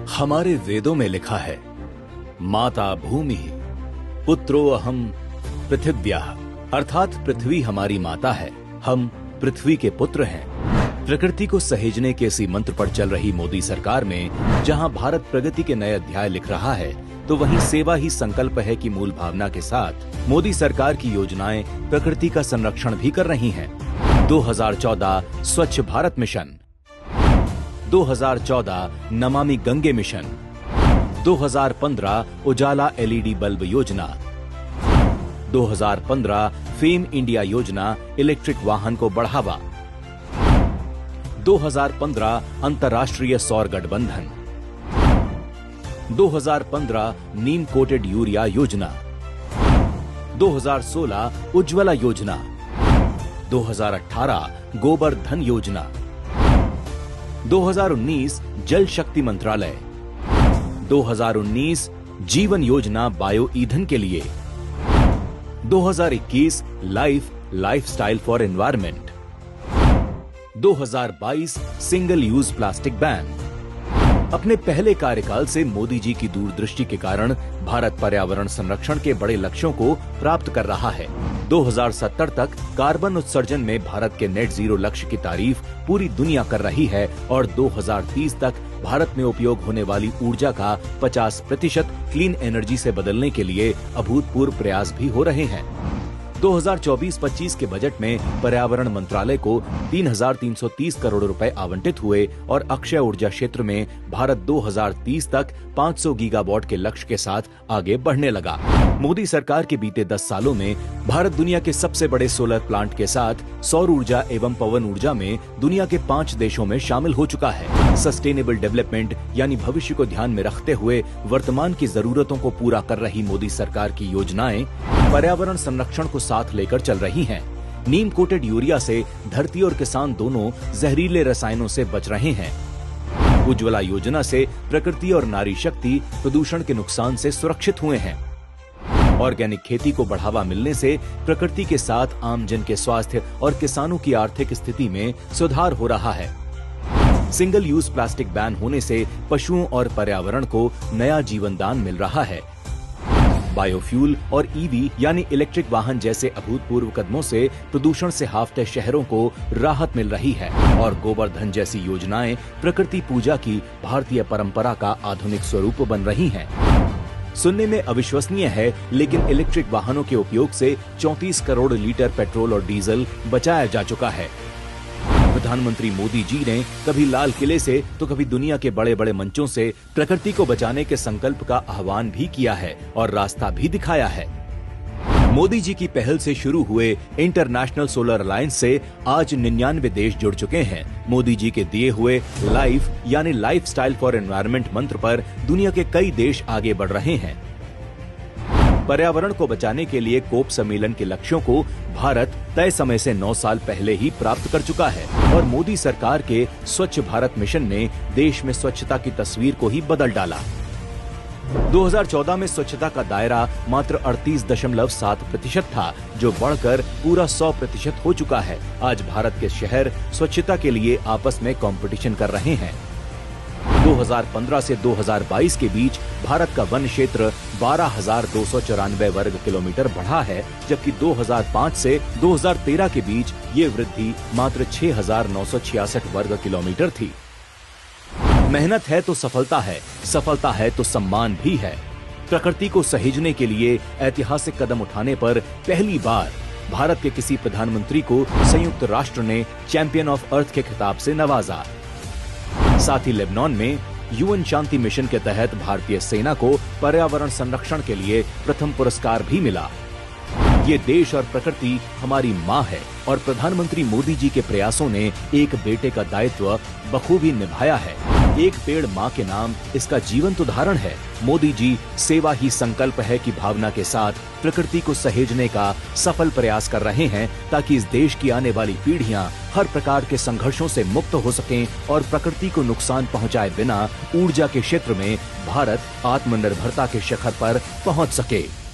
हमारे वेदों में लिखा है, माता भूमि पुत्रो अहम पृथिव्याः, अर्थात पृथ्वी हमारी माता है, हम पृथ्वी के पुत्र हैं। प्रकृति को सहेजने के इसी मंत्र पर चल रही मोदी सरकार में जहां भारत प्रगति के नए अध्याय लिख रहा है, तो वहीं सेवा ही संकल्प है की मूल भावना के साथ मोदी सरकार की योजनाएं प्रकृति का संरक्षण भी कर रही हैं। 2014 स्वच्छ भारत मिशन, 2014 नमामि गंगे मिशन, 2015 उजाला एलईडी बल्ब योजना, 2015 फेम इंडिया योजना इलेक्ट्रिक वाहन को बढ़ावा, 2015 अंतर्राष्ट्रीय सौर गठबंधन, 2015 नीम कोटेड यूरिया योजना, 2016 उज्ज्वला योजना, 2018 गोबर धन योजना, 2019 जल शक्ति मंत्रालय, 2019 जीवन योजना बायो ईंधन के लिए, 2021 lifestyle for environment, 2022 single use plastic ban. अपने पहले कार्यकाल से मोदी जी की दूरदृष्टि के कारण भारत पर्यावरण संरक्षण के बड़े लक्ष्यों को प्राप्त कर रहा है। 2070 तक कार्बन उत्सर्जन में भारत के नेट जीरो लक्ष्य की तारीफ पूरी दुनिया कर रही है और 2030 तक भारत में उपयोग होने वाली ऊर्जा का 50% क्लीन एनर्जी से बदलने के लिए अभूतपूर्व प्रयास भी हो रहे हैं। 2024-25 के बजट में पर्यावरण मंत्रालय को 3,330 करोड़ रुपए आवंटित हुए और अक्षय ऊर्जा क्षेत्र में भारत 2030 तक 500 गीगावाट के लक्ष्य के साथ आगे बढ़ने लगा। मोदी सरकार के बीते 10 सालों में भारत दुनिया के सबसे बड़े सोलर प्लांट के साथ सौर ऊर्जा एवं पवन ऊर्जा में दुनिया के 5 देशों में शामिल हो चुका है। सस्टेनेबल डेवलपमेंट यानी भविष्य को ध्यान में रखते हुए वर्तमान की जरूरतों को पूरा कर रही मोदी सरकार की योजनाएं पर्यावरण संरक्षण को साथ लेकर चल रही हैं। नीम कोटेड यूरिया से धरती और किसान दोनों जहरीले रसायनों से बच रहे हैं। उज्ज्वला योजना से प्रकृति और नारी शक्ति प्रदूषण के नुकसान से सुरक्षित हुए हैं। ऑर्गेनिक खेती को बढ़ावा मिलने से प्रकृति के साथ आमजन के स्वास्थ्य और किसानों की आर्थिक स्थिति में सुधार हो रहा है। सिंगल यूज प्लास्टिक बैन होने से पशुओं और पर्यावरण को नया जीवन दान मिल रहा है। बायोफ्यूल और ईवी यानी इलेक्ट्रिक वाहन जैसे अभूतपूर्व कदमों से प्रदूषण से हाफते शहरों को राहत मिल रही है और गोवर्धन जैसी योजनाएं प्रकृति पूजा की भारतीय परंपरा का आधुनिक स्वरूप बन रही हैं। सुनने में अविश्वसनीय है, लेकिन इलेक्ट्रिक वाहनों के उपयोग से 34 करोड़ लीटर पेट्रोल और डीजल बचाया जा चुका है। प्रधानमंत्री मोदी जी ने कभी लाल किले से तो कभी दुनिया के बड़े बड़े मंचों से प्रकृति को बचाने के संकल्प का आह्वान भी किया है और रास्ता भी दिखाया है। मोदी जी की पहल से शुरू हुए इंटरनेशनल सोलर अलायंस से आज 99 देश जुड़ चुके हैं। मोदी जी के दिए हुए लाइफ यानी लाइफस्टाइल फॉर एनवायरनमेंट मंत्र पर दुनिया के कई देश आगे बढ़ रहे हैं। पर्यावरण को बचाने के लिए कोप सम्मेलन के लक्ष्यों को भारत तय समय से 9 साल पहले ही प्राप्त कर चुका है और मोदी सरकार के स्वच्छ भारत मिशन ने देश में स्वच्छता की तस्वीर को ही बदल डाला। 2014 में स्वच्छता का दायरा मात्र 38.7% था, जो बढ़कर पूरा 100% हो चुका है। आज भारत के शहर स्वच्छता के लिए आपस में कंपटीशन कर रहे हैं। 2015 से 2022 के बीच भारत का वन क्षेत्र 12,294 वर्ग किलोमीटर बढ़ा है, जबकि 2005 से 2013 के बीच ये वृद्धि मात्र 6,966 वर्ग किलोमीटर थी। मेहनत है तो सफलता है तो सम्मान भी है। प्रकृति को सहेजने के लिए ऐतिहासिक कदम उठाने पर पहली बार भारत के किसी प्रधानमंत्री को संयुक्त राष्ट्र ने चैंपियन ऑफ अर्थ के खिताब से नवाजा। साथ ही लेबनान में यूएन शांति मिशन के तहत भारतीय सेना को पर्यावरण संरक्षण के लिए प्रथम पुरस्कार भी मिला। ये देश और प्रकृति हमारी माँ है और प्रधानमंत्री मोदी जी के प्रयासों ने एक बेटे का दायित्व बखूबी निभाया है। एक पेड़ माँ के नाम इसका जीवंत उदाहरण है। मोदी जी सेवा ही संकल्प है की भावना के साथ प्रकृति को सहेजने का सफल प्रयास कर रहे हैं, ताकि इस देश की आने वाली पीढ़ियां हर प्रकार के संघर्षों से मुक्त हो सकें और प्रकृति को नुकसान पहुंचाए बिना ऊर्जा के क्षेत्र में भारत आत्मनिर्भरता के शिखर पर पहुंच सके।